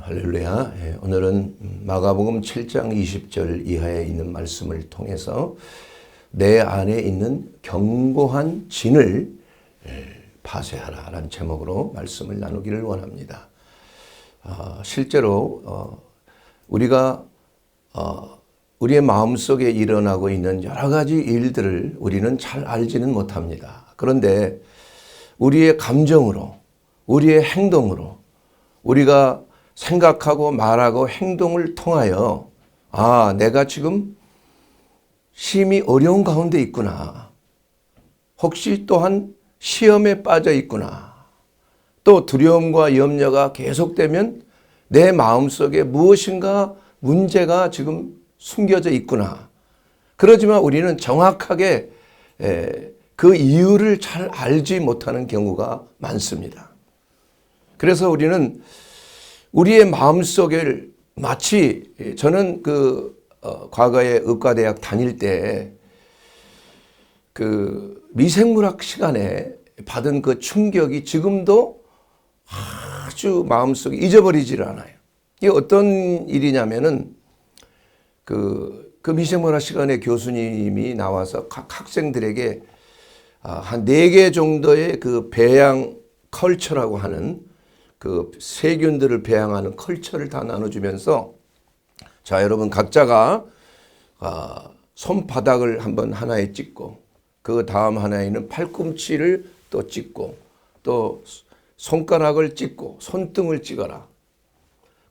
할렐루야. 오늘은 마가복음 7장 20절 이하에 있는 말씀을 통해서 내 안에 있는 견고한 진을 파쇄하라라는 제목으로 말씀을 나누기를 원합니다. 실제로 우리가 우리의 마음속에 일어나고 있는 여러 가지 일들을 우리는 잘 알지는 못합니다. 그런데 우리의 감정으로, 우리의 행동으로 우리가 생각하고 말하고 행동을 통하여 내가 지금 심히 어려운 가운데 있구나. 혹시 또한 시험에 빠져 있구나. 또 두려움과 염려가 계속되면 내 마음속에 무엇인가 문제가 지금 숨겨져 있구나. 그러지만 우리는 정확하게 그 이유를 잘 알지 못하는 경우가 많습니다. 그래서 우리는 우리의 마음속을 마치 저는 과거에 의과대학 다닐 때 미생물학 시간에 받은 그 충격이 지금도 아주 마음속에 잊어버리지를 않아요. 이게 어떤 일이냐면은 그 미생물학 시간에 교수님이 나와서 각 학생들에게 한 4개 정도의 그 배양 컬처라고 하는 그 세균들을 배양하는 컬처를 다 나눠주면서 자, 여러분 각자가 손바닥을 한번 하나에 찍고 그 다음 하나에는 팔꿈치를 또 찍고 또 손가락을 찍고 손등을 찍어라.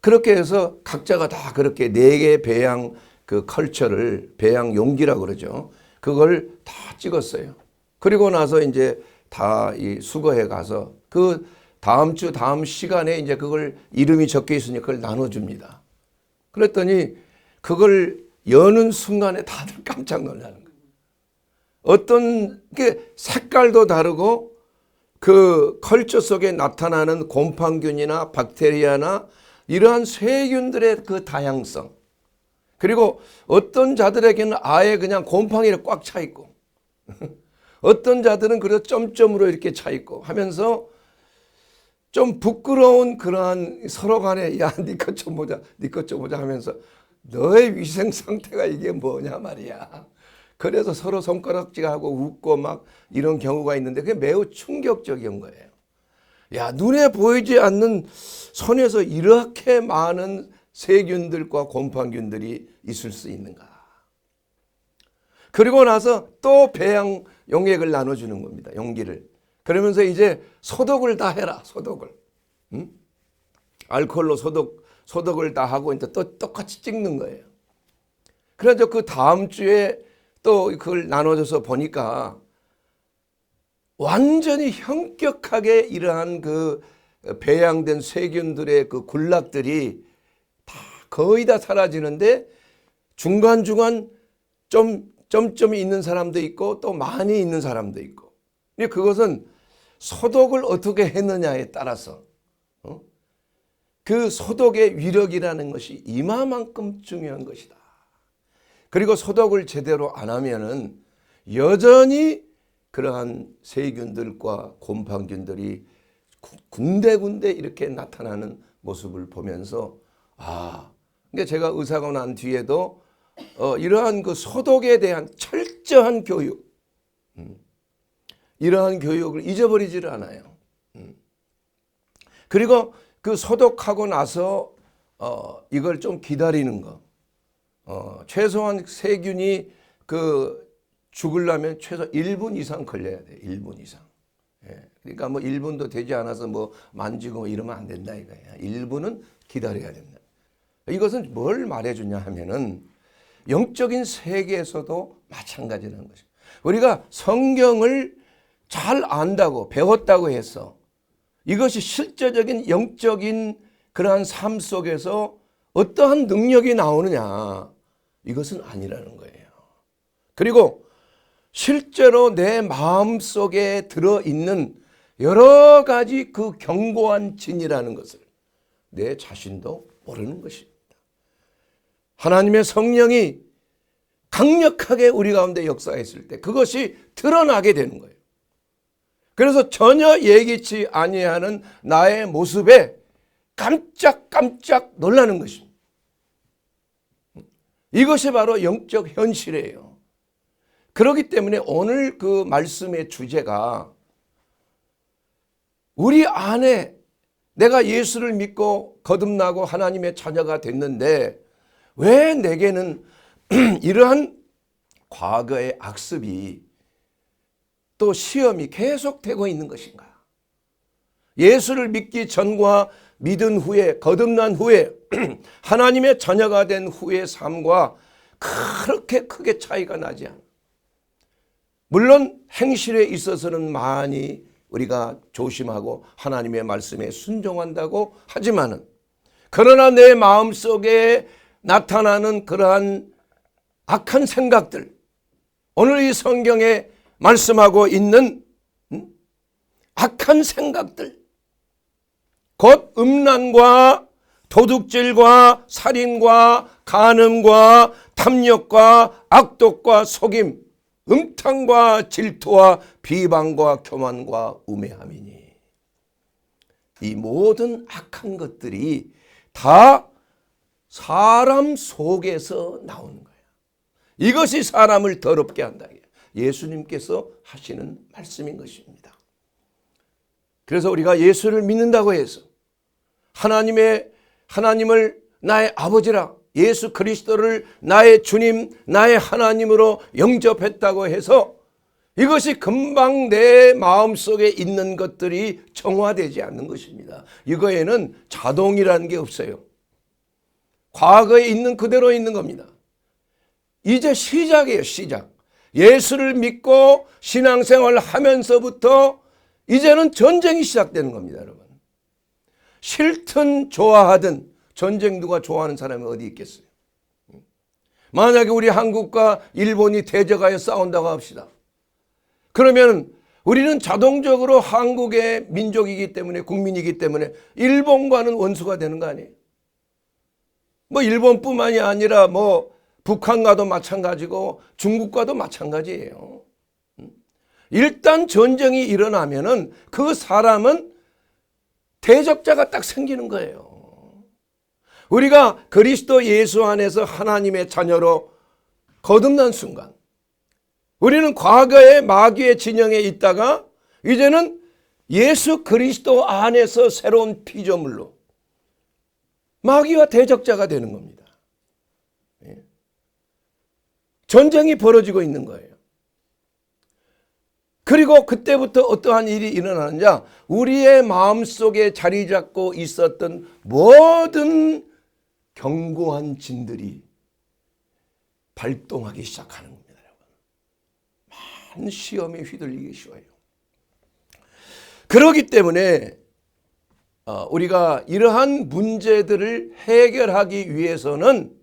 그렇게 해서 각자가 다 그렇게 4개 배양 그 컬처를 배양 용기라고 그러죠. 그걸 다 찍었어요. 그리고 나서 이제 다 이 수거해 가서 그 다음 주 다음 시간에 이제 그걸 이름이 적혀 있으니 그걸 나눠줍니다. 그랬더니 그걸 여는 순간에 다들 깜짝 놀라는 거예요. 어떤 게 색깔도 다르고 그 컬처 속에 나타나는 곰팡균이나 박테리아나 이러한 세균들의 그 다양성, 그리고 어떤 자들에게는 아예 그냥 곰팡이로 꽉 차 있고 어떤 자들은 그래서 점점으로 이렇게 차 있고 하면서 좀 부끄러운 그러한 서로 간에 야, 네 것 좀 보자, 네 것 좀 보자 하면서 너의 위생 상태가 이게 뭐냐 말이야. 그래서 서로 손가락질하고 웃고 막 이런 경우가 있는데 그게 매우 충격적인 거예요. 야, 눈에 보이지 않는 손에서 이렇게 많은 세균들과 곰팡균들이 있을 수 있는가. 그리고 나서 또 배양 용액을 나눠주는 겁니다. 용기를. 그러면서 이제 소독을 다 해라. 소독을. 응? 알코올로 소독을 다 하고 이제 또 똑같이 찍는 거예요. 그래서 그 다음 주에 또 그걸 나눠줘서 보니까 완전히 현격하게 이러한 그 배양된 세균들의 그 군락들이 다 거의 다 사라지는데 중간중간 점점이 있는 사람도 있고 또 많이 있는 사람도 있고. 근데 그것은 소독을 어떻게 했느냐에 따라서 그 소독의 위력이라는 것이 이마만큼 중요한 것이다. 그리고 소독을 제대로 안 하면은 여전히 그러한 세균들과 곰팡균들이 군데군데 이렇게 나타나는 모습을 보면서 그러니까 제가 의사가 난 뒤에도 이러한 그 소독에 대한 철저한 교육, 이러한 교육을 잊어버리지를 않아요. 그리고 그 소독하고 나서 이걸 좀 기다리는 거. 최소한 세균이 죽으려면 최소 1분 이상 걸려야 돼. 1분 이상. 그러니까 뭐 1분도 되지 않아서 뭐 만지고 이러면 안 된다 이거야. 1분은 기다려야 된다. 이것은 뭘 말해주냐 하면은 영적인 세계에서도 마찬가지라는 것입니다. 우리가 성경을 잘 안다고 배웠다고 해서 이것이 실제적인 영적인 그러한 삶 속에서 어떠한 능력이 나오느냐, 이것은 아니라는 거예요. 그리고 실제로 내 마음속에 들어있는 여러 가지 그 견고한 진이라는 것을 내 자신도 모르는 것입니다. 하나님의 성령이 강력하게 우리 가운데 역사했을 때 그것이 드러나게 되는 거예요. 그래서 전혀 예기치 아니하는 나의 모습에 깜짝깜짝 놀라는 것입니다. 이것이 바로 영적 현실이에요. 그렇기 때문에 오늘 그 말씀의 주제가 우리 안에 내가 예수를 믿고 거듭나고 하나님의 자녀가 됐는데 왜 내게는 이러한 과거의 악습이 또 시험이 계속되고 있는 것인가? 예수를 믿기 전과 믿은 후에 거듭난 후에 하나님의 자녀가 된 후의 삶과 그렇게 크게 차이가 나지 않아. 물론 행실에 있어서는 많이 우리가 조심하고 하나님의 말씀에 순종한다고 하지만은 그러나 내 마음속에 나타나는 그러한 악한 생각들, 오늘 이 성경에 말씀하고 있는 악한 생각들, 곧 음란과 도둑질과 살인과 간음과 탐욕과 악독과 속임, 음탕과 질투와 비방과 교만과 우매함이니 이 모든 악한 것들이 다 사람 속에서 나오는 거예요. 이것이 사람을 더럽게 한다. 예수님께서 하시는 말씀인 것입니다. 그래서 우리가 예수를 믿는다고 해서 하나님을 나의 아버지라 예수 그리스도를 나의 주님, 나의 하나님으로 영접했다고 해서 이것이 금방 내 마음속에 있는 것들이 정화되지 않는 것입니다. 이거에는 자동이라는 게 없어요. 과거에 있는 그대로 있는 겁니다. 이제 시작이에요, 시작. 예수를 믿고 신앙생활을 하면서부터 이제는 전쟁이 시작되는 겁니다, 여러분. 싫든 좋아하든 전쟁 누가 좋아하는 사람이 어디 있겠어요? 만약에 우리 한국과 일본이 대적하여 싸운다고 합시다. 그러면 우리는 자동적으로 한국의 민족이기 때문에 국민이기 때문에 일본과는 원수가 되는 거 아니에요? 뭐 일본뿐만이 아니라 뭐 북한과도 마찬가지고 중국과도 마찬가지예요. 일단 전쟁이 일어나면은 그 사람은 대적자가 딱 생기는 거예요. 우리가 그리스도 예수 안에서 하나님의 자녀로 거듭난 순간 우리는 과거의 마귀의 진영에 있다가 이제는 예수 그리스도 안에서 새로운 피조물로 마귀와 대적자가 되는 겁니다. 전쟁이 벌어지고 있는 거예요. 그리고 그때부터 어떠한 일이 일어나느냐, 우리의 마음속에 자리 잡고 있었던 모든 견고한 진들이 발동하기 시작하는 겁니다. 여러분. 많은 시험에 휘둘리기 쉬워요. 그렇기 때문에 우리가 이러한 문제들을 해결하기 위해서는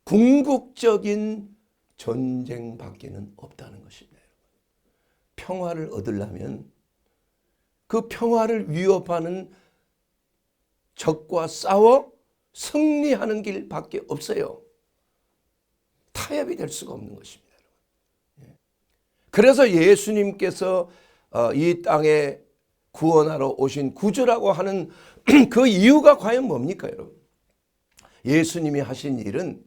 궁극적인 전쟁밖에는 없다는 것입니다. 평화를 얻으려면 그 평화를 위협하는 적과 싸워 승리하는 길밖에 없어요. 타협이 될 수가 없는 것입니다. 그래서 예수님께서 이 땅에 구원하러 오신 구주라고 하는 그 이유가 과연 뭡니까, 여러분? 예수님이 하신 일은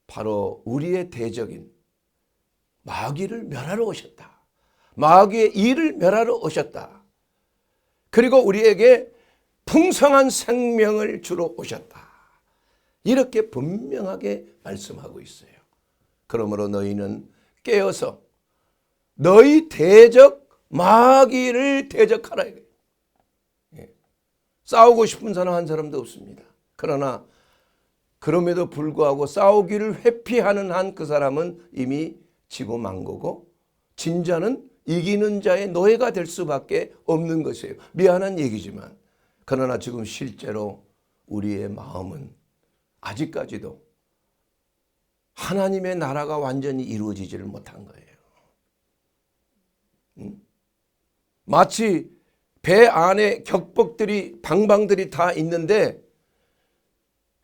바로 우리의 대적인 마귀를 멸하러 오셨다. 마귀의 일을 멸하러 오셨다. 그리고 우리에게 풍성한 생명을 주러 오셨다. 이렇게 분명하게 말씀하고 있어요. 그러므로 너희는 깨어서 너희 대적 마귀를 대적하라. 싸우고 싶은 사람 한 사람도 없습니다. 그러나 그럼에도 불구하고 싸우기를 회피하는 한 그 사람은 이미 지고 만 거고 진자는 이기는 자의 노예가 될 수밖에 없는 것이에요. 미안한 얘기지만 그러나 지금 실제로 우리의 마음은 아직까지도 하나님의 나라가 완전히 이루어지지를 못한 거예요. 마치 배 안에 격복들이 방방들이 다 있는데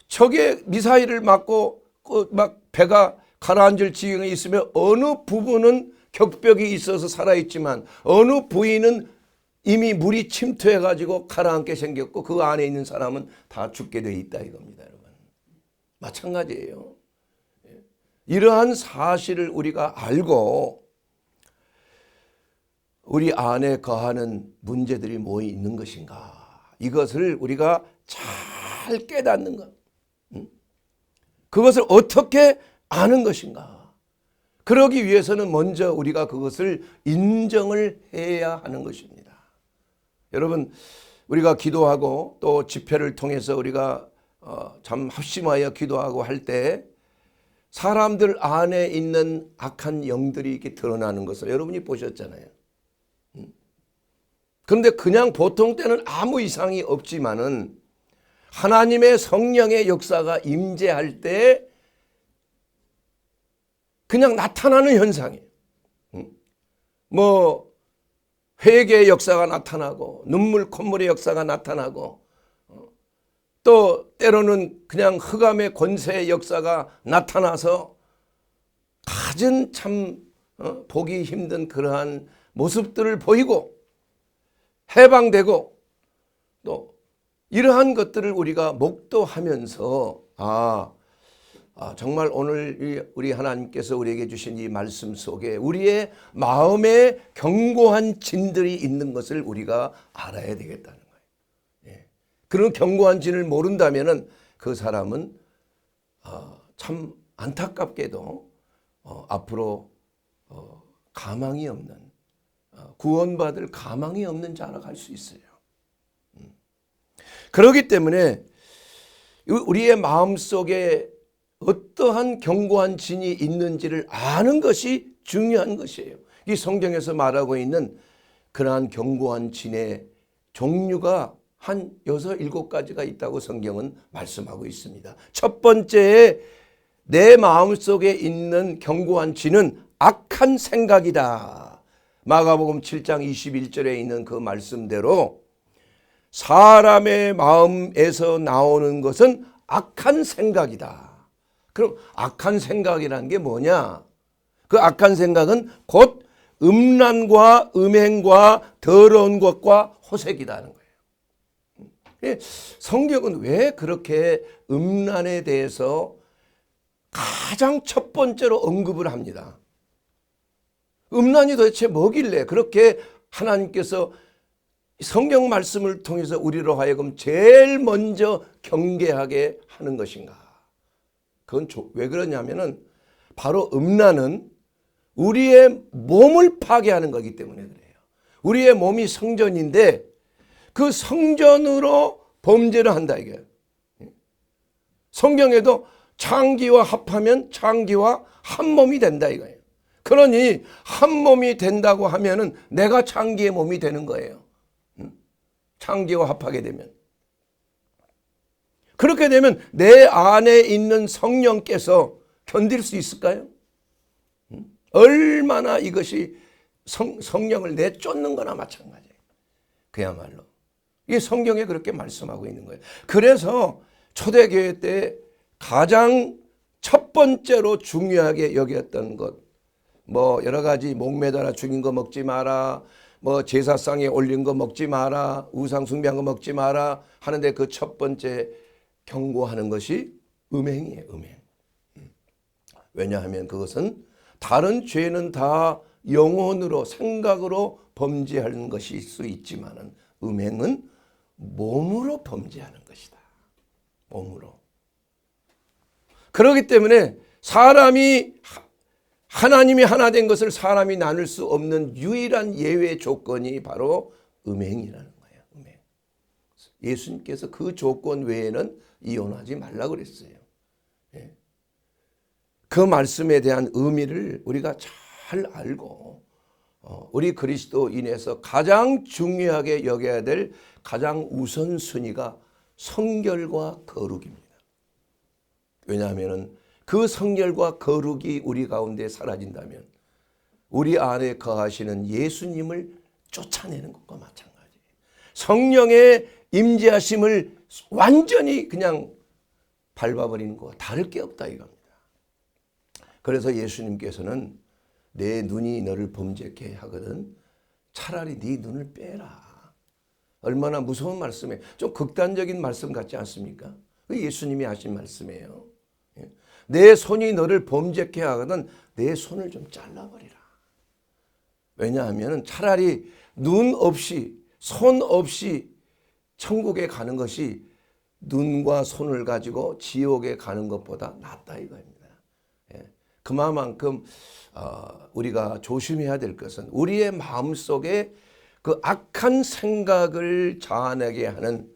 적의 미사일을 맞고 막 배가 가라앉을 지경에 있으면 어느 부분은 격벽이 있어서 살아있지만 어느 부위는 이미 물이 침투해가지고 가라앉게 생겼고 그 안에 있는 사람은 다 죽게 돼 있다 이겁니다, 여러분. 마찬가지예요. 이러한 사실을 우리가 알고 우리 안에 거하는 문제들이 뭐 있는 것인가, 이것을 우리가 잘 깨닫는 것, 그것을 어떻게 아는 것인가. 그러기 위해서는 먼저 우리가 그것을 인정을 해야 하는 것입니다. 여러분, 우리가 기도하고 또 집회를 통해서 우리가 참 합심하여 기도하고 할 때 사람들 안에 있는 악한 영들이 이렇게 드러나는 것을 여러분이 보셨잖아요. 그런데 그냥 보통 때는 아무 이상이 없지만은 하나님의 성령의 역사가 임재할 때 그냥 나타나는 현상이에요. 뭐 회개의 역사가 나타나고 눈물 콧물의 역사가 나타나고 또 때로는 그냥 흑암의 권세의 역사가 나타나서 가진 참 보기 힘든 그러한 모습들을 보이고 해방되고 또 이러한 것들을 우리가 목도하면서 정말 오늘 우리 하나님께서 우리에게 주신 이 말씀 속에 우리의 마음에 견고한 진들이 있는 것을 우리가 알아야 되겠다는 거예요. 그런 견고한 진을 모른다면은 그 사람은 참 안타깝게도 앞으로 가망이 없는, 구원받을 가망이 없는 자라 갈 수 있어요. 그렇기 때문에 우리의 마음속에 어떠한 견고한 진이 있는지를 아는 것이 중요한 것이에요. 이 성경에서 말하고 있는 그러한 견고한 진의 종류가 한 6, 7가지가 있다고 성경은 말씀하고 있습니다. 첫 번째, 내 마음속에 있는 견고한 진은 악한 생각이다. 마가복음 7장 21절에 있는 그 말씀대로 사람의 마음에서 나오는 것은 악한 생각이다. 그럼 악한 생각이라는 게 뭐냐? 그 악한 생각은 곧 음란과 음행과 더러운 것과 호색이라는 거예요. 성경은 왜 그렇게 음란에 대해서 가장 첫 번째로 언급을 합니다. 음란이 도대체 뭐길래 그렇게 하나님께서 성경 말씀을 통해서 우리로 하여금 제일 먼저 경계하게 하는 것인가? 그건 왜 그러냐면은 바로 음란은 우리의 몸을 파괴하는 거기 때문에 그래요. 우리의 몸이 성전인데 그 성전으로 범죄를 한다 이게. 성경에도 창기와 합하면 창기와 한 몸이 된다 이거예요. 그러니 한 몸이 된다고 하면은 내가 창기의 몸이 되는 거예요. 창기와 합하게 되면. 그렇게 되면 내 안에 있는 성령께서 견딜 수 있을까요? 얼마나 이것이 성령을 내쫓는 거나 마찬가지예요. 그야말로. 이게 성경에 그렇게 말씀하고 있는 거예요. 그래서 초대교회 때 가장 첫 번째로 중요하게 여겼던 것, 뭐 여러 가지 목매달아 죽인 거 먹지 마라, 뭐 제사상에 올린 거 먹지 마라, 우상 숭배한 거 먹지 마라 하는데 그 첫 번째 경고하는 것이 음행이에요. 음행. 왜냐하면 그것은 다른 죄는 다 영혼으로 생각으로 범죄하는 것일 수 있지만은 음행은 몸으로 범죄하는 것이다. 몸으로. 그렇기 때문에 사람이 하나님이 하나 된 것을 사람이 나눌 수 없는 유일한 예외 조건이 바로 음행이라는 거예요. 음행. 예수님께서 그 조건 외에는 이혼하지 말라고 그랬어요. 그 말씀에 대한 의미를 우리가 잘 알고 우리 그리스도인에서 가장 중요하게 여겨야 될 가장 우선순위가 성결과 거룩입니다. 왜냐하면 그 성결과 거룩이 우리 가운데 사라진다면 우리 안에 거하시는 예수님을 쫓아내는 것과 마찬가지예요. 성령의 임재하심을 완전히 그냥 밟아버리는 것과 다를 게 없다 이겁니다. 그래서 예수님께서는 내 눈이 너를 범죄케 하거든 차라리 네 눈을 빼라. 얼마나 무서운 말씀이에요. 좀 극단적인 말씀 같지 않습니까? 그 예수님이 하신 말씀이에요. 내 손이 너를 범죄케 하거든 내 손을 좀 잘라버리라. 왜냐하면 차라리 눈 없이 손 없이 천국에 가는 것이 눈과 손을 가지고 지옥에 가는 것보다 낫다 이거입니다. 그만큼 우리가 조심해야 될 것은 우리의 마음속에 그 악한 생각을 자아내게 하는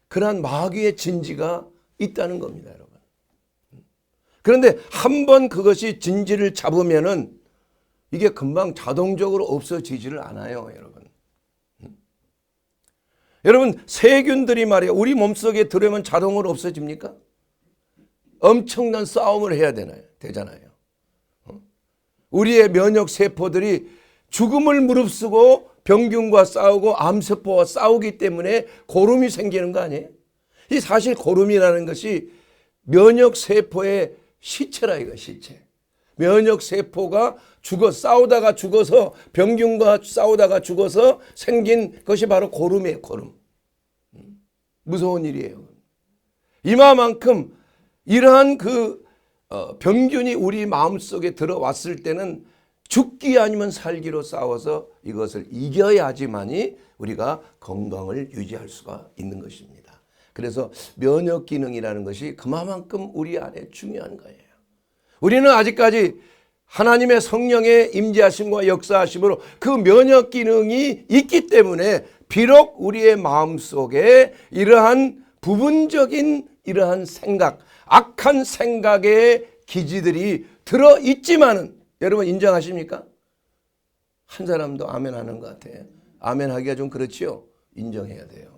그러한 마귀의 진지가 있다는 겁니다, 여러분. 그런데 한번 그것이 진지를 잡으면은 이게 금방 자동적으로 없어지지를 않아요, 여러분. 여러분, 세균들이 말이에요. 우리 몸속에 들어오면 자동으로 없어집니까? 엄청난 싸움을 해야 되잖아요. 우리의 면역 세포들이 죽음을 무릅쓰고 병균과 싸우고 암세포와 싸우기 때문에 고름이 생기는 거 아니에요? 이 사실 고름이라는 것이 면역 세포의 시체라 이거 시체. 면역 세포가 싸우다가 죽어서 병균과 싸우다가 죽어서 생긴 것이 바로 고름이에요, 고름. 무서운 일이에요. 이마만큼 이러한 병균이 우리 마음속에 들어왔을 때는 죽기 아니면 살기로 싸워서 이것을 이겨야지만이 우리가 건강을 유지할 수가 있는 것입니다. 그래서 면역 기능이라는 것이 그만큼 우리 안에 중요한 거예요. 우리는 아직까지 하나님의 성령의 임재하심과 역사하심으로 그 면역 기능이 있기 때문에 비록 우리의 마음속에 이러한 부분적인 이러한 생각, 악한 생각의 기지들이 들어있지만은 여러분 인정하십니까? 한 사람도 아멘 하는 것 같아요. 아멘 하기가 좀 그렇지요. 인정해야 돼요.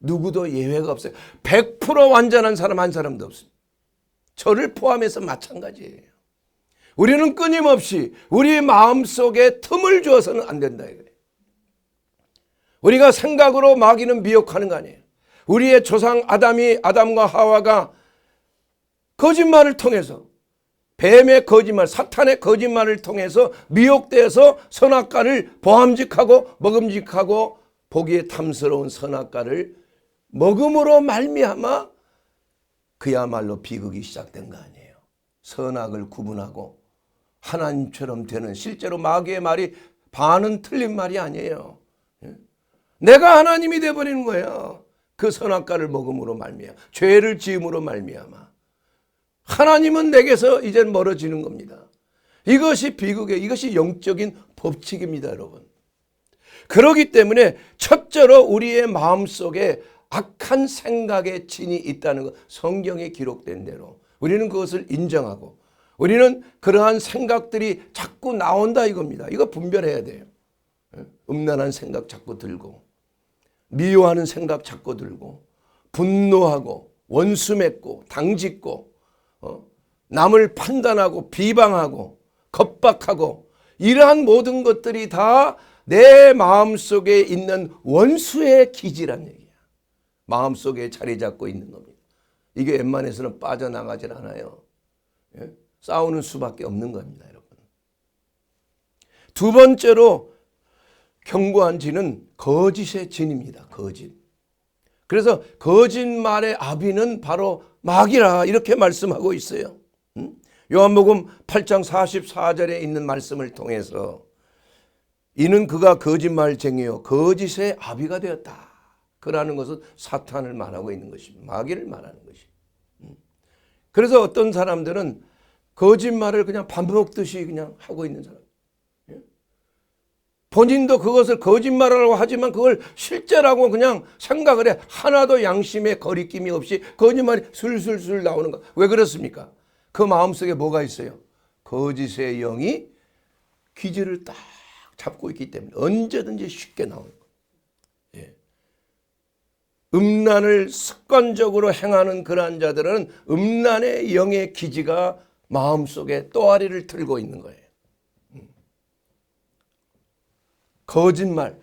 누구도 예외가 없어요. 100% 완전한 사람 한 사람도 없습니다. 저를 포함해서 마찬가지예요. 우리는 끊임없이 우리 마음속에 틈을 주어서는 안 된다 이거예요. 우리가 생각으로 마귀는 미혹하는 거 아니에요. 우리의 조상 아담과 하와가 거짓말을 통해서 뱀의 거짓말, 사탄의 거짓말을 통해서 미혹되어서 선악과를 보암직하고 먹음직하고 보기에 탐스러운 선악과를 먹음으로 말미암아 그야말로 비극이 시작된 거 아니에요. 선악을 구분하고 하나님처럼 되는, 실제로 마귀의 말이 반은 틀린 말이 아니에요. 내가 하나님이 되어버리는 거예요. 그 선악과를 먹음으로 말미암아, 죄를 지음으로 말미암아 하나님은 내게서 이제 멀어지는 겁니다. 이것이 비극이에요. 이것이 영적인 법칙입니다, 여러분. 그렇기 때문에 첫째로 우리의 마음속에 악한 생각의 진이 있다는 것, 성경에 기록된 대로 우리는 그것을 인정하고 우리는 그러한 생각들이 자꾸 나온다 이겁니다. 이거 분별해야 돼요. 음란한 생각 자꾸 들고, 미워하는 생각 자꾸 들고, 분노하고 원수 맺고 당짓고, 남을 판단하고 비방하고 겁박하고, 이러한 모든 것들이 다 내 마음속에 있는 원수의 기지란 얘기야. 마음속에 자리 잡고 있는 겁니다. 이게 웬만해서는 빠져나가질 않아요. 싸우는 수밖에 없는 겁니다, 여러분. 두 번째로 경고한 진은 거짓의 진입니다. 거짓. 그래서 거짓말의 아비는 바로 마귀라 이렇게 말씀하고 있어요. 요한복음 8장 44절에 있는 말씀을 통해서 이는 그가 거짓말쟁이요 거짓의 아비가 되었다. 그라는 것은 사탄을 말하고 있는 것입니다. 마귀를 말하는 것이. 그래서 어떤 사람들은 거짓말을 그냥 밥 먹듯이 그냥 하고 있는 사람. 본인도 그것을 거짓말이라고 하지만 그걸 실제라고 그냥 생각을 해. 하나도 양심에 거리낌이 없이 거짓말이 술술술 나오는 거. 왜 그렇습니까? 그 마음속에 뭐가 있어요? 거짓의 영이 기지를 딱 잡고 있기 때문에 언제든지 쉽게 나오는 거예요. 음란을 습관적으로 행하는 그러한 자들은 음란의 영의 기지가 마음속에 또아리를 틀고 있는 거예요. 거짓말,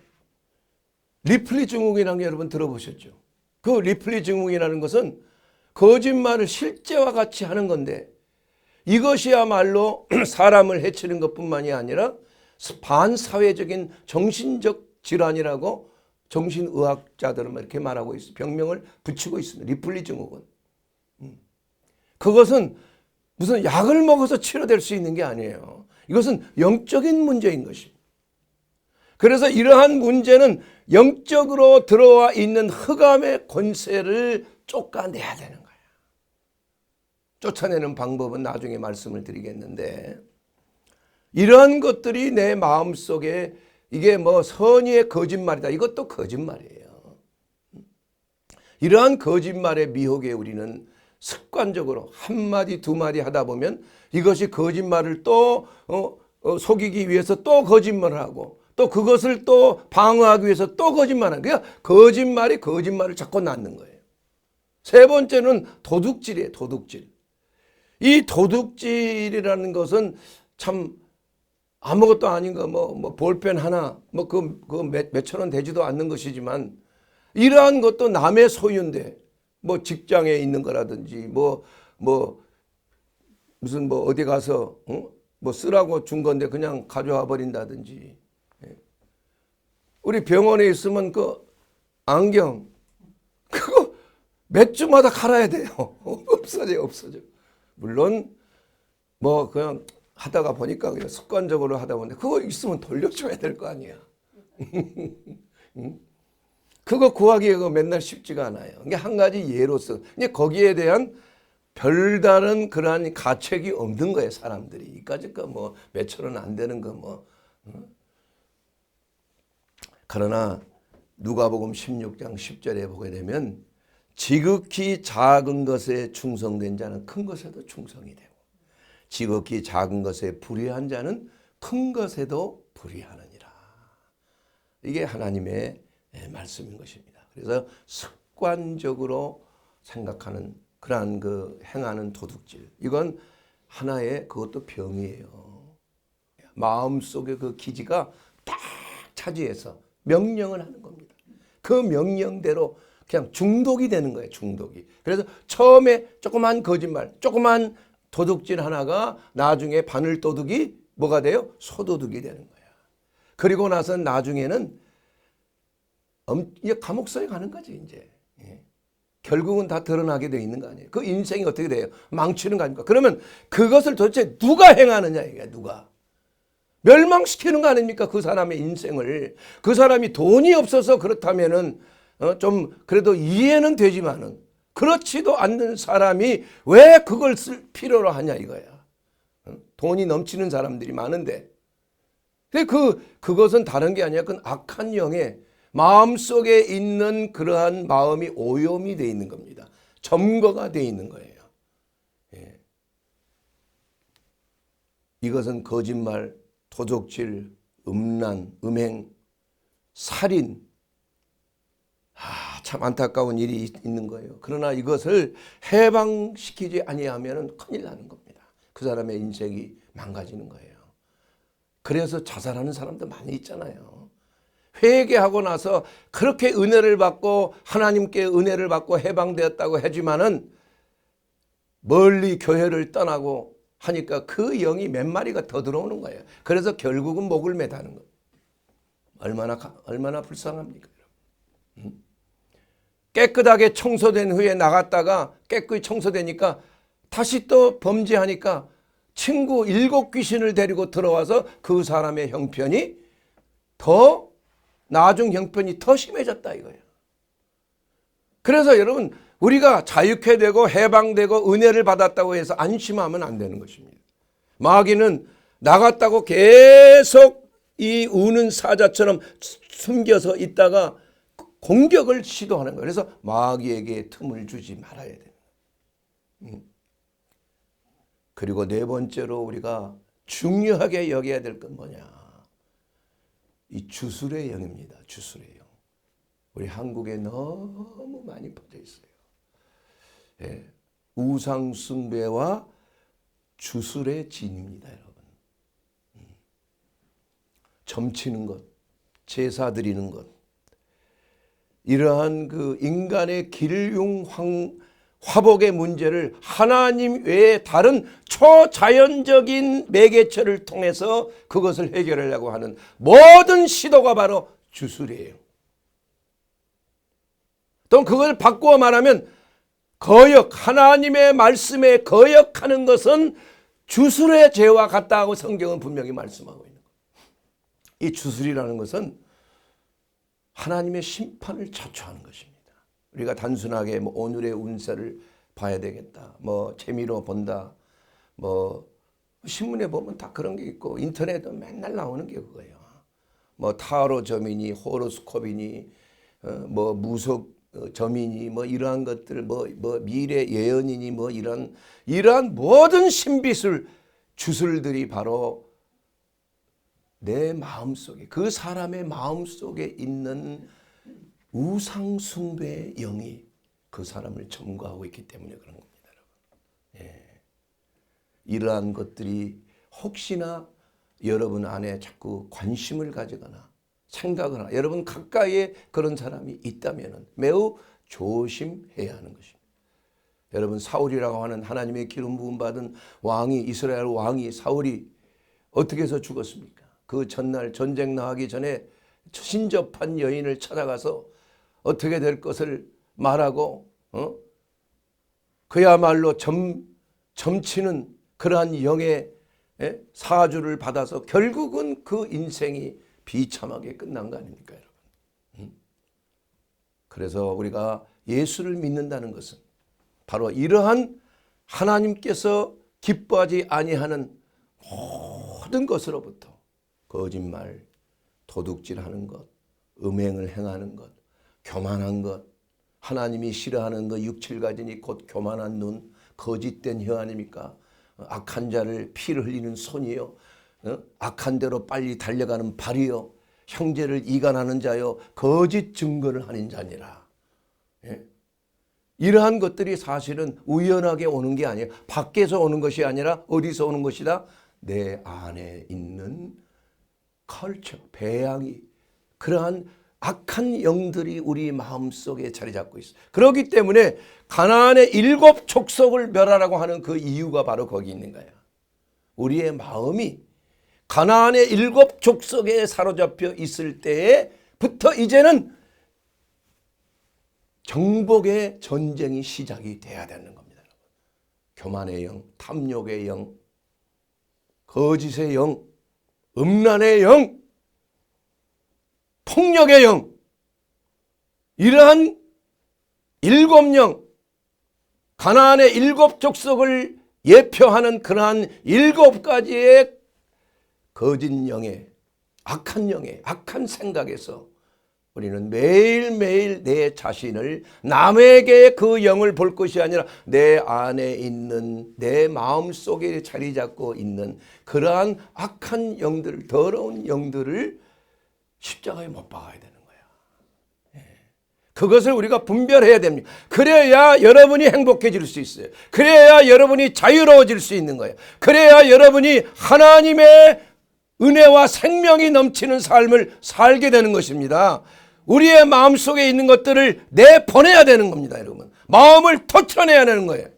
리플리 증후군이라는 게 여러분 들어보셨죠? 그 리플리 증후군이라는 것은 거짓말을 실제와 같이 하는 건데 이것이야말로 사람을 해치는 것뿐만이 아니라 반사회적인 정신적 질환이라고 정신의학자들은 이렇게 말하고 있어요. 병명을 붙이고 있습니다. 리플리 증후군. 그것은 무슨 약을 먹어서 치료될 수 있는 게 아니에요. 이것은 영적인 문제인 것입니다. 그래서 이러한 문제는 영적으로 들어와 있는 흑암의 권세를 쫓아내야 되는 거예요. 쫓아내는 방법은 나중에 말씀을 드리겠는데, 이러한 것들이 내 마음속에 이게 뭐 선의의 거짓말이다, 이것도 거짓말이에요. 이러한 거짓말의 미혹에 우리는 습관적으로 한마디 두마디 하다 보면 이것이 거짓말을 또 속이기 위해서 또 거짓말을 하고, 또 그것을 또 방어하기 위해서 또 거짓말을 하는, 그러니까 거짓말이 거짓말을 자꾸 낳는 거예요. 세 번째는 도둑질이에요. 도둑질. 이 도둑질이라는 것은 참 아무것도 아닌 거, 뭐 볼펜 하나, 몇천 원 되지도 않는 것이지만, 이러한 것도 남의 소유인데, 뭐 직장에 있는 거라든지, 무슨 어디 가서 뭐 쓰라고 준 건데 그냥 가져와 버린다든지. 우리 병원에 있으면 그 안경 그거 몇 주마다 갈아야 돼요. 없어져. 물론 뭐 그냥 하다가 보니까 그냥 습관적으로 하다 보는데 그거 있으면 돌려줘야 될 거 아니야. 그거 구하기가 맨날 쉽지가 않아요. 이게 한 가지 예로서 거기에 대한 별다른 그러한 가책이 없는 거예요. 사람들이 이까짓 거 뭐 몇천 원 안 되는 거 뭐. 그러나 누가복음 16장 10절에 보게 되면 지극히 작은 것에 충성된 자는 큰 것에도 충성이 되고, 지극히 작은 것에 불의한 자는 큰 것에도 불의하느니라. 이게 하나님의 말씀인 것입니다. 그래서 습관적으로 생각하는 그러한 행하는 도둑질, 이건 하나의 그것도 병이에요. 마음속에 그 기지가 딱 차지해서 명령을 하는 겁니다. 그 명령대로 그냥 중독이 되는 거예요. 중독이. 그래서 처음에 조그만 거짓말, 조그만 도둑질 하나가 나중에 바늘도둑이 뭐가 돼요? 소도둑이 되는 거야. 그리고 나서 나중에는 이제 감옥서에 가는 거지 이제. 결국은 다 드러나게 돼 있는 거 아니에요. 그 인생이 어떻게 돼요? 망치는 거 아닙니까? 그러면 그것을 도대체 누가 행하느냐 이게 누가? 멸망시키는 거 아닙니까? 그 사람의 인생을. 그 사람이 돈이 없어서 그렇다면은 좀 그래도 이해는 되지만은 그렇지도 않는 사람이 왜 그걸 쓸 필요로 하냐 이거야. 돈이 넘치는 사람들이 많은데. 근데 그것은 다른 게 아니라 그건 악한 영의 마음속에 있는 그러한 마음이 오염이 되어 있는 겁니다. 점거가 되어 있는 거예요. 예. 이것은 거짓말, 도둑질, 음란, 음행, 살인, 참 안타까운 일이 있는 거예요. 그러나 이것을 해방시키지 아니하면 큰일 나는 겁니다. 그 사람의 인생이 망가지는 거예요. 그래서 자살하는 사람도 많이 있잖아요. 회개하고 나서 그렇게 은혜를 받고 하나님께 은혜를 받고 해방되었다고 하지만은 멀리 교회를 떠나고 하니까 그 영이 몇 마리가 더 들어오는 거예요. 그래서 결국은 목을 매다는 거예요. 얼마나 불쌍합니까? 깨끗하게 청소된 후에 나갔다가 깨끗이 청소되니까 다시 또 범죄하니까 친구 7 귀신을 데리고 들어와서 그 사람의 형편이 더 나중 형편이 더 심해졌다 이거예요. 그래서 여러분 우리가 자유케 되고 해방되고 은혜를 받았다고 해서 안심하면 안 되는 것입니다. 마귀는 나갔다고 계속 이 우는 사자처럼 숨겨서 있다가 공격을 시도하는 거예요. 그래서 마귀에게 틈을 주지 말아야 돼요. 그리고 네 번째로 우리가 중요하게 여겨야 될 건 뭐냐? 이 주술의 영입니다. 주술의 영. 우리 한국에 너무 많이 퍼져 있어요. 예. 우상 숭배와 주술의 진입니다, 여러분. 점치는 것, 제사 드리는 것, 이러한 그 인간의 길흉 화복의 문제를 하나님 외에 다른 초자연적인 매개체를 통해서 그것을 해결하려고 하는 모든 시도가 바로 주술이에요. 또 그걸 바꾸어 말하면 거역, 하나님의 말씀에 거역하는 것은 주술의 죄와 같다고 성경은 분명히 말씀하고 있는 거예요. 이 주술이라는 것은 하나님의 심판을 자초하는 것입니다. 우리가 단순하게 뭐 오늘의 운세를 봐야 되겠다, 뭐 재미로 본다, 뭐 신문에 보면 다 그런 게 있고 인터넷에 맨날 나오는 게 그거예요. 뭐 타로 점이니 호로스콥이니 뭐 무속 점이니 뭐 이러한 것들 뭐 미래 예언이니 뭐 이러한 모든 신비술 주술들이 바로 내 마음속에, 그 사람의 마음속에 있는 우상 숭배의 영이 그 사람을 점거하고 있기 때문에 그런 겁니다, 여러분. 예. 이러한 것들이 혹시나 여러분 안에 자꾸 관심을 가지거나 생각을 하나, 여러분 가까이에 그런 사람이 있다면 매우 조심해야 하는 것입니다. 여러분, 사울이라고 하는 하나님의 기름 부음 받은 왕이, 이스라엘 왕이 사울이 어떻게 해서 죽었습니까? 그 전날 전쟁 나가기 전에 신접한 여인을 찾아가서 어떻게 될 것을 말하고 그야말로 점치는 그러한 영의 사주를 받아서 결국은 그 인생이 비참하게 끝난 거 아닙니까, 여러분? 그래서 우리가 예수를 믿는다는 것은 바로 이러한 하나님께서 기뻐하지 아니하는 모든 것으로부터 거짓말, 도둑질하는 것, 음행을 행하는 것, 교만한 것, 하나님이 싫어하는 것 6, 7가지니 곧 교만한 눈, 거짓된 혀 아닙니까? 악한 자를 피를 흘리는 손이요, 악한 대로 빨리 달려가는 발이요, 형제를 이간하는 자요, 거짓 증거를 하는 자니라. 예? 이러한 것들이 사실은 우연하게 오는 게 아니에요. 밖에서 오는 것이 아니라 어디서 오는 것이다? 내 안에 있는 컬처, 배양이, 그러한 악한 영들이 우리 마음속에 자리 잡고 있어요. 그렇기 때문에 가나안의 7 족속을 멸하라고 하는 그 이유가 바로 거기 있는 거야. 우리의 마음이 가나안의 7 족속에 사로잡혀 있을 때부터 이제는 정복의 전쟁이 시작이 돼야 되는 겁니다. 교만의 영, 탐욕의 영, 거짓의 영, 음란의 영, 폭력의 영, 이러한 7 영, 가나안의 7 족속을 예표하는 그러한 7가지의 거짓 영의, 악한 생각에서 우리는 매일매일 내 자신을, 남에게 그 영을 볼 것이 아니라 내 안에 있는, 내 마음속에 자리 잡고 있는 그러한 악한 영들, 더러운 영들을 십자가에 못 박아야 되는 거야. 그것을 우리가 분별해야 됩니다. 그래야 여러분이 행복해질 수 있어요. 그래야 여러분이 자유로워질 수 있는 거예요. 그래야 여러분이 하나님의 은혜와 생명이 넘치는 삶을 살게 되는 것입니다. 우리의 마음속에 있는 것들을 내보내야 되는 겁니다, 여러분. 마음을 터쳐내야 되는 거예요.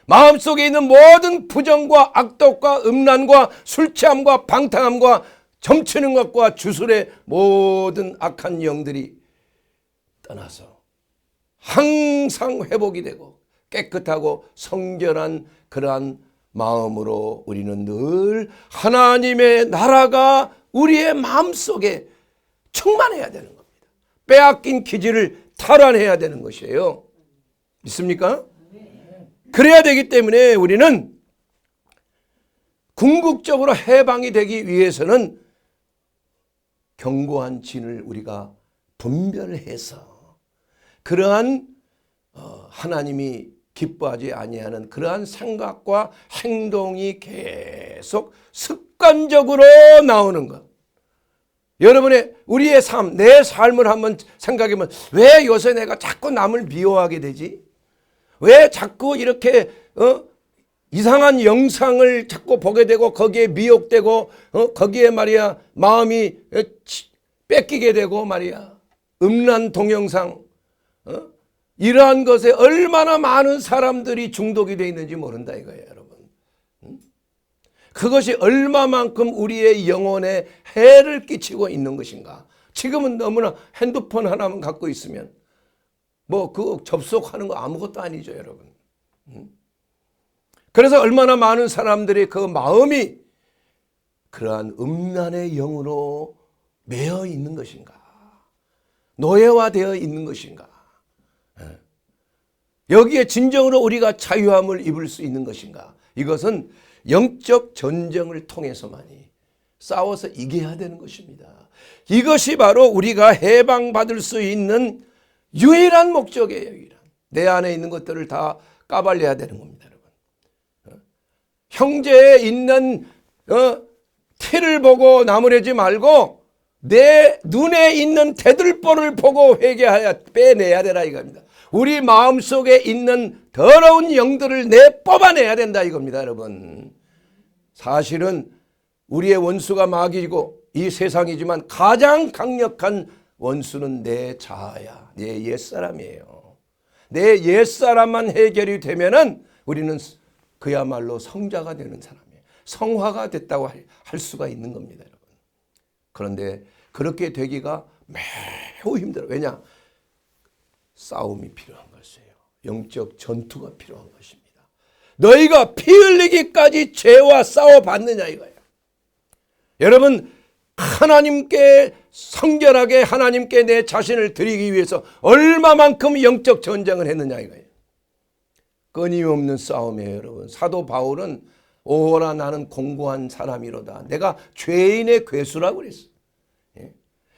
마음속에 있는 모든 부정과 악독과 음란과 술취함과 방탕함과 점치는 것과 주술의 모든 악한 영들이 떠나서 항상 회복이 되고 깨끗하고 성결한 그러한 마음으로 우리는 늘 하나님의 나라가 우리의 마음속에 충만해야 되는 겁니다. 빼앗긴 기질을 탈환해야 되는 것이에요. 믿습니까? 그래야 되기 때문에 우리는 궁극적으로 해방이 되기 위해서는 견고한 진을 우리가 분별해서 그러한 하나님이 기뻐하지 아니하는 그러한 생각과 행동이 계속 습관적으로 나오는 것. 여러분의 우리의 삶, 내 삶을 한번 생각해보면 왜 요새 내가 자꾸 남을 미워하게 되지? 왜 자꾸 이렇게 이상한 영상을 자꾸 보게 되고 거기에 미혹되고 거기에 말이야 마음이 뺏기게 되고 말이야 음란 동영상 이러한 것에 얼마나 많은 사람들이 중독이 되어 있는지 모른다 이거예요, 여러분. 그것이 얼마만큼 우리의 영혼에 해를 끼치고 있는 것인가. 지금은 너무나 핸드폰 하나만 갖고 있으면 뭐 그 접속하는 거 아무것도 아니죠, 여러분. 그래서 얼마나 많은 사람들이 그 마음이 그러한 음란의 영으로 매여 있는 것인가, 노예화되어 있는 것인가, 여기에 진정으로 우리가 자유함을 입을 수 있는 것인가. 이것은 영적 전쟁을 통해서만이 싸워서 이겨야 되는 것입니다. 이것이 바로 우리가 해방받을 수 있는 유일한 목적이에요. 유일한. 내 안에 있는 것들을 다 까발려야 되는 겁니다, 여러분. 형제에 있는 티를 보고 나무래지 말고 내 눈에 있는 대들보를 보고 회개하여 빼내야 되라 이겁니다. 우리 마음속에 있는 더러운 영들을 뽑아내야 된다 이겁니다, 여러분. 사실은 우리의 원수가 마귀이고 이 세상이지만 가장 강력한 원수는 내 자아야, 내 옛사람이에요. 내 옛사람만 해결이 되면은 우리는 그야말로 성자가 되는 사람이에요. 성화가 됐다고 할 수가 있는 겁니다, 여러분. 그런데 그렇게 되기가 매우 힘들어요. 왜냐? 싸움이 필요한 것이에요. 영적 전투가 필요한 것입니다. 너희가 피 흘리기까지 죄와 싸워봤느냐 이거예요. 여러분, 하나님께 성결하게 하나님께 내 자신을 드리기 위해서 얼마만큼 영적 전쟁을 했느냐 이거예요. 끊임없는 싸움이에요, 여러분. 사도 바울은 오호라 나는 공고한 사람이로다. 내가 죄인의 괴수라고 그랬어요.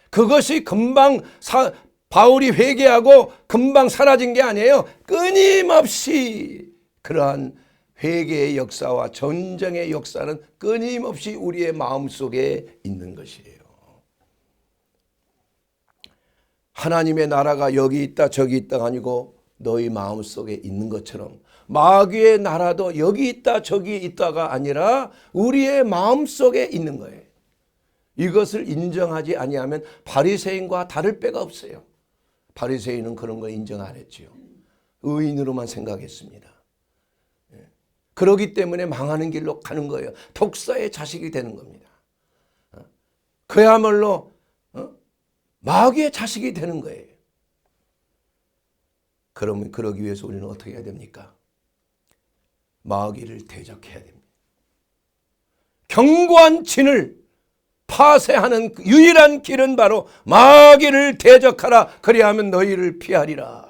그것이 금방 바울이 회개하고 금방 사라진 게 아니에요. 끊임없이 그러한 회개의 역사와 전쟁의 역사는 끊임없이 우리의 마음속에 있는 것이에요. 하나님의 나라가 여기 있다 저기 있다가 아니고 너희 마음속에 있는 것처럼 마귀의 나라도 여기 있다 저기 있다가 아니라 우리의 마음속에 있는 거예요. 이것을 인정하지 아니하면 바리새인과 다를 바가 없어요. 바리새인은 그런 거 인정 안 했지요. 의인으로만 생각했습니다. 그러기 때문에 망하는 길로 가는 거예요. 독사의 자식이 되는 겁니다. 그야말로 마귀의 자식이 되는 거예요. 그러면 그러기 위해서 우리는 어떻게 해야 됩니까? 마귀를 대적해야 됩니다. 견고한 진을 파쇄하는 유일한 길은 바로 마귀를 대적하라. 그리하면 너희를 피하리라.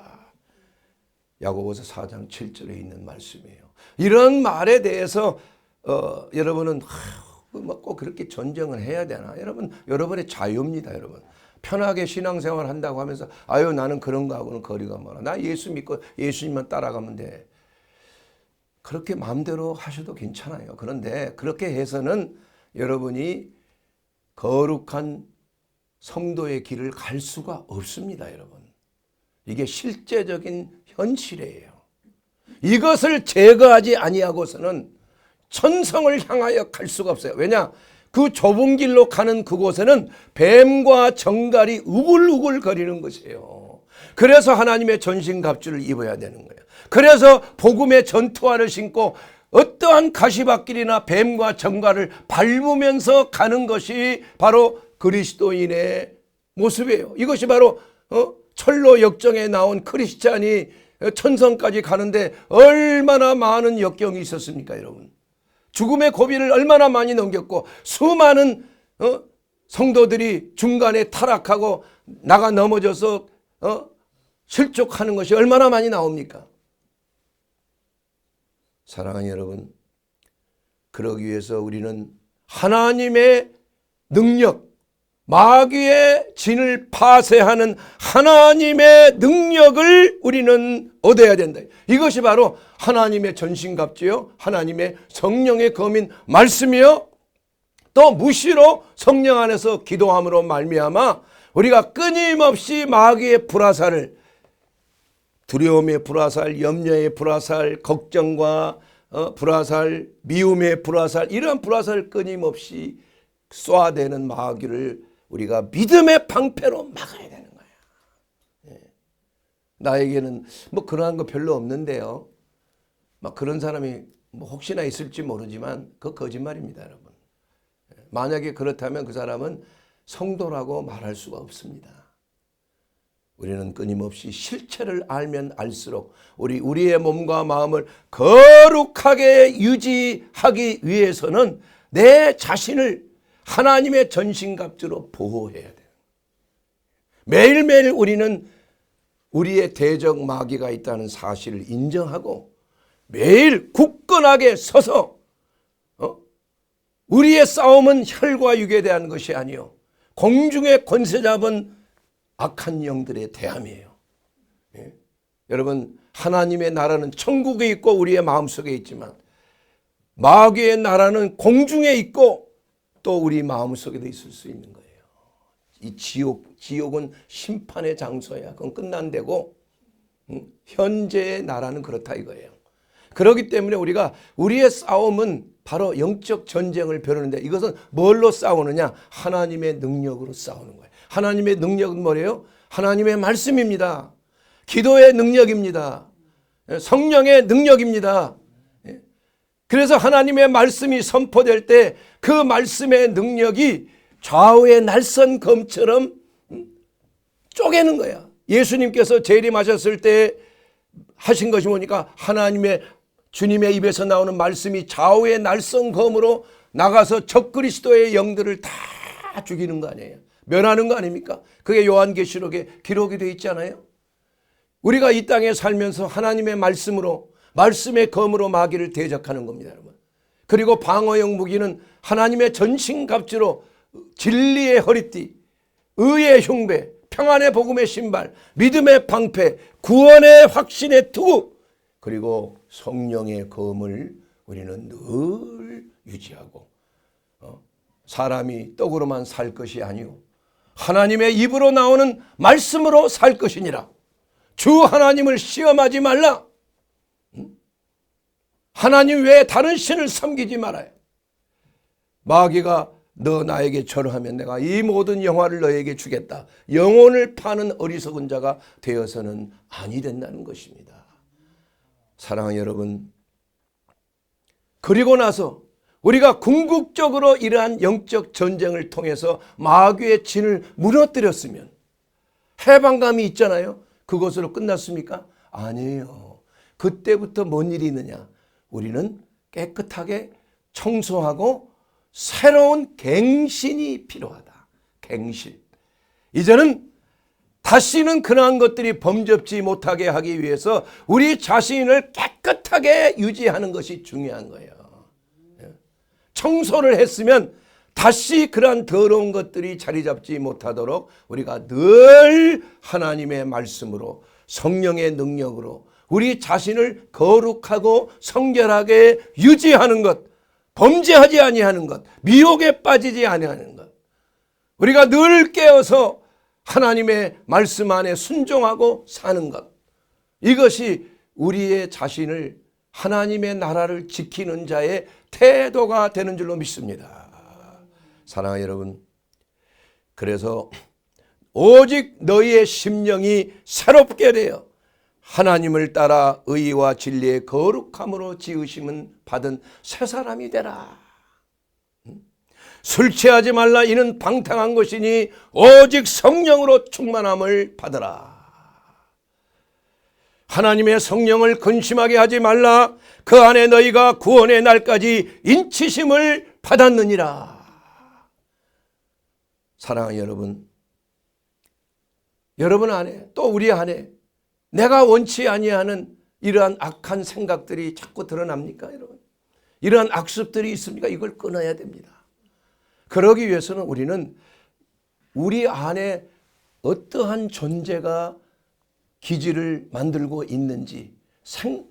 야고보서 4장 7절에 있는 말씀이에요. 이런 말에 대해서 여러분은 꼭 그렇게 전쟁을 해야 되나? 여러분의 자유입니다, 여러분. 편하게 신앙생활 한다고 하면서 아유 나는 그런 거하고는 거리가 멀어. 나 예수 믿고 예수님만 따라가면 돼. 그렇게 마음대로 하셔도 괜찮아요. 그런데 그렇게 해서는 여러분이 거룩한 성도의 길을 갈 수가 없습니다, 여러분. 이게 실제적인 현실이에요. 이것을 제거하지 아니하고서는 천성을 향하여 갈 수가 없어요. 왜냐? 그 좁은 길로 가는 그곳에는 뱀과 정갈이 우글우글 거리는 것이에요. 그래서 하나님의 전신갑주를 입어야 되는 거예요. 그래서 복음의 전투화를 신고 어떠한 가시밭길이나 뱀과 정갈을 밟으면서 가는 것이 바로 그리스도인의 모습이에요. 이것이 바로 철로 역정에 나온 크리스찬이 천성까지 가는데 얼마나 많은 역경이 있었습니까, 여러분? 죽음의 고비를 얼마나 많이 넘겼고 수많은 성도들이 중간에 타락하고 나가 넘어져서 실족하는 것이 얼마나 많이 나옵니까? 사랑하는 여러분, 그러기 위해서 우리는 하나님의 능력, 마귀의 진을 파쇄하는 하나님의 능력을 우리는 얻어야 된다. 이것이 바로 하나님의 전신갑주요, 하나님의 성령의 검인 말씀이요, 또 무시로 성령 안에서 기도함으로 말미암아 우리가 끊임없이 마귀의 불화살을, 두려움의 불화살, 염려의 불화살, 걱정과 불화살, 미움의 불화살, 이러한 불화살을 끊임없이 쏘아대는 마귀를 우리가 믿음의 방패로 막아야 되는 거야. 나에게는 뭐 그러한 거 별로 없는데요. 막 그런 사람이 뭐 혹시나 있을지 모르지만 그거 거짓말입니다, 여러분. 만약에 그렇다면 그 사람은 성도라고 말할 수가 없습니다. 우리는 끊임없이 실체를 알면 알수록 우리의 몸과 마음을 거룩하게 유지하기 위해서는 내 자신을 하나님의 전신갑주로 보호해야 돼요. 매일매일 우리는 우리의 대적 마귀가 있다는 사실을 인정하고 매일 굳건하게 서서 우리의 싸움은 혈과 육에 대한 것이 아니요 공중의 권세 잡은 악한 영들의 대함이에요. 예? 여러분, 하나님의 나라는 천국에 있고 우리의 마음속에 있지만 마귀의 나라는 공중에 있고 또 우리 마음속에도 있을 수 있는 거예요. 이 지옥은 심판의 장소야. 그건 끝난 데고 현재의 나라는 그렇다 이거예요. 그렇기 때문에 우리가 우리의 싸움은 바로 영적 전쟁을 벼르는데 이것은 뭘로 싸우느냐? 하나님의 능력으로 싸우는 거예요. 하나님의 능력은 뭐래요? 하나님의 말씀입니다. 기도의 능력입니다. 성령의 능력입니다. 그래서 하나님의 말씀이 선포될 때 그 말씀의 능력이 좌우의 날선 검처럼 쪼개는 거야. 예수님께서 재림하셨을 때 하신 것이 뭐니까 하나님의 주님의 입에서 나오는 말씀이 좌우의 날선 검으로 나가서 적그리스도의 영들을 다 죽이는 거 아니에요. 멸하는 거 아닙니까? 그게 요한계시록에 기록이 되어 있잖아요. 우리가 이 땅에 살면서 하나님의 말씀으로 말씀의 검으로 마귀를 대적하는 겁니다, 여러분. 그리고 방어용 무기는 하나님의 전신갑주로 진리의 허리띠, 의의 흉배, 평안의 복음의 신발, 믿음의 방패, 구원의 확신의 투구, 그리고 성령의 검을 우리는 늘 유지하고 사람이 떡으로만 살 것이 아니오 하나님의 입으로 나오는 말씀으로 살 것이니라. 주 하나님을 시험하지 말라. 하나님 외에 다른 신을 섬기지 말아요. 마귀가 너 나에게 절하면 내가 이 모든 영화를 너에게 주겠다. 영혼을 파는 어리석은 자가 되어서는 아니 된다는 것입니다. 사랑하는 여러분, 그리고 나서 우리가 궁극적으로 이러한 영적 전쟁을 통해서 마귀의 진을 무너뜨렸으면 해방감이 있잖아요. 그것으로 끝났습니까? 아니에요. 그때부터 뭔 일이 있느냐? 우리는 깨끗하게 청소하고 새로운 갱신이 필요하다. 갱신. 이제는 다시는 그러한 것들이 범접지 못하게 하기 위해서 우리 자신을 깨끗하게 유지하는 것이 중요한 거예요. 청소를 했으면 다시 그러한 더러운 것들이 자리 잡지 못하도록 우리가 늘 하나님의 말씀으로 성령의 능력으로 우리 자신을 거룩하고 성결하게 유지하는 것, 범죄하지 아니하는 것, 미혹에 빠지지 아니하는 것, 우리가 늘 깨어서 하나님의 말씀 안에 순종하고 사는 것, 이것이 우리의 자신을 하나님의 나라를 지키는 자의 태도가 되는 줄로 믿습니다. 사랑하는 여러분, 그래서 오직 너희의 심령이 새롭게 되어 하나님을 따라 의와 진리의 거룩함으로 지으심은 받은 새 사람이 되라. 술 취하지 말라. 이는 방탕한 것이니 오직 성령으로 충만함을 받으라. 하나님의 성령을 근심하게 하지 말라. 그 안에 너희가 구원의 날까지 인치심을 받았느니라. 사랑하는 여러분, 여러분 안에 또 우리 안에 내가 원치 아니하는 이러한 악한 생각들이 자꾸 드러납니까, 여러분? 이러한 악습들이 있습니까? 이걸 끊어야 됩니다. 그러기 위해서는 우리는 우리 안에 어떠한 존재가 기질을 만들고 있는지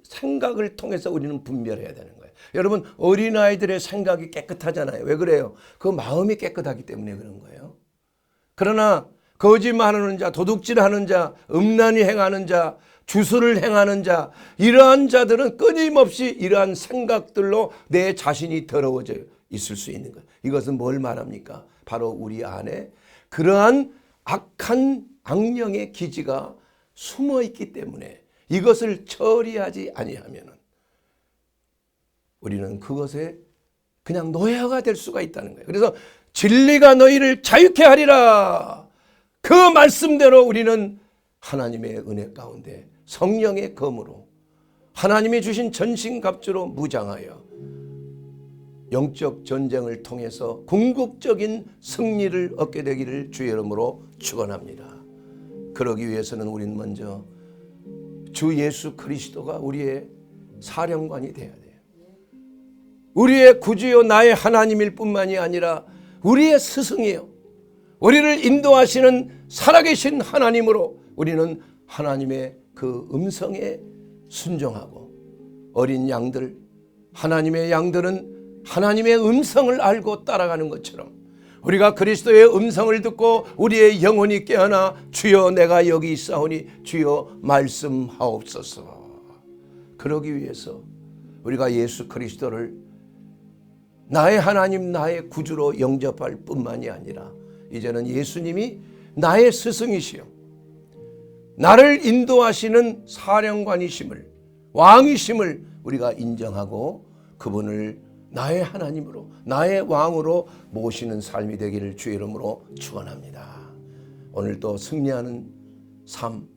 생각을 통해서 우리는 분별해야 되는 거예요. 여러분, 어린아이들의 생각이 깨끗하잖아요. 왜 그래요? 그 마음이 깨끗하기 때문에 그런 거예요. 그러나 거짓말하는 자, 도둑질하는 자, 음란히 행하는 자, 주술을 행하는 자, 이러한 자들은 끊임없이 이러한 생각들로 내 자신이 더러워져 있을 수 있는 거예요. 이것은 뭘 말합니까? 바로 우리 안에 그러한 악한 악령의 기지가 숨어 있기 때문에 이것을 처리하지 아니하면 우리는 그것에 그냥 노예가 될 수가 있다는 거예요. 그래서 진리가 너희를 자유케 하리라. 그 말씀대로 우리는 하나님의 은혜 가운데 성령의 검으로 하나님이 주신 전신갑주로 무장하여 영적 전쟁을 통해서 궁극적인 승리를 얻게 되기를 주의 이름으로 축원합니다. 그러기 위해서는 우리는 먼저 주 예수 그리스도가 우리의 사령관이 되어야 돼요. 우리의 구주요 나의 하나님일 뿐만이 아니라 우리의 스승이요, 우리를 인도하시는 살아계신 하나님으로 우리는 하나님의 그 음성에 순종하고, 어린 양들, 하나님의 양들은 하나님의 음성을 알고 따라가는 것처럼 우리가 그리스도의 음성을 듣고 우리의 영혼이 깨어나 주여 내가 여기 있사오니 주여 말씀하옵소서. 그러기 위해서 우리가 예수 그리스도를 나의 하나님 나의 구주로 영접할 뿐만이 아니라 이제는 예수님이 나의 스승이시요 나를 인도하시는 사령관이심을, 왕이심을 우리가 인정하고 그분을 나의 하나님으로, 나의 왕으로 모시는 삶이 되기를 주의 이름으로 축원합니다. 오늘도 승리하는 삶,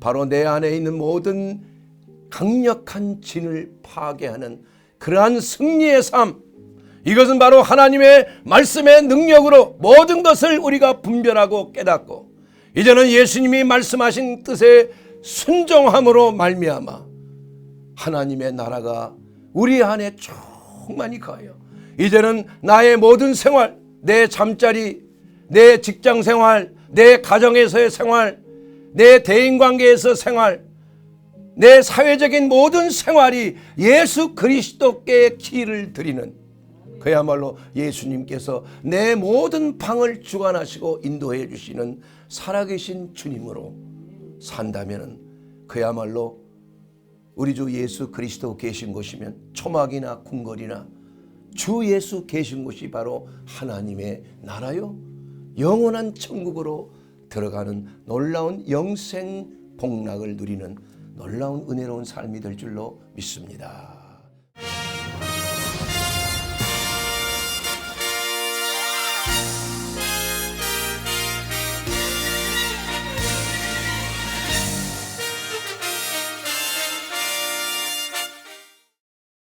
바로 내 안에 있는 모든 강력한 진을 파괴하는 그러한 승리의 삶, 이것은 바로 하나님의 말씀의 능력으로 모든 것을 우리가 분별하고 깨닫고 이제는 예수님이 말씀하신 뜻에 순종함으로 말미암아 하나님의 나라가 우리 안에 충만히 거하여 이제는 나의 모든 생활, 내 잠자리, 내 직장생활, 내 가정에서의 생활, 내 대인관계에서 생활, 내 사회적인 모든 생활이 예수 그리스도께 기를 드리는, 그야말로 예수님께서 내 모든 방을 주관하시고 인도해 주시는 살아계신 주님으로 산다면 그야말로 우리 주 예수 그리스도 계신 곳이면 초막이나 궁궐이나 주 예수 계신 곳이 바로 하나님의 나라요 영원한 천국으로 들어가는 놀라운 영생 복락을 누리는 놀라운 은혜로운 삶이 될 줄로 믿습니다.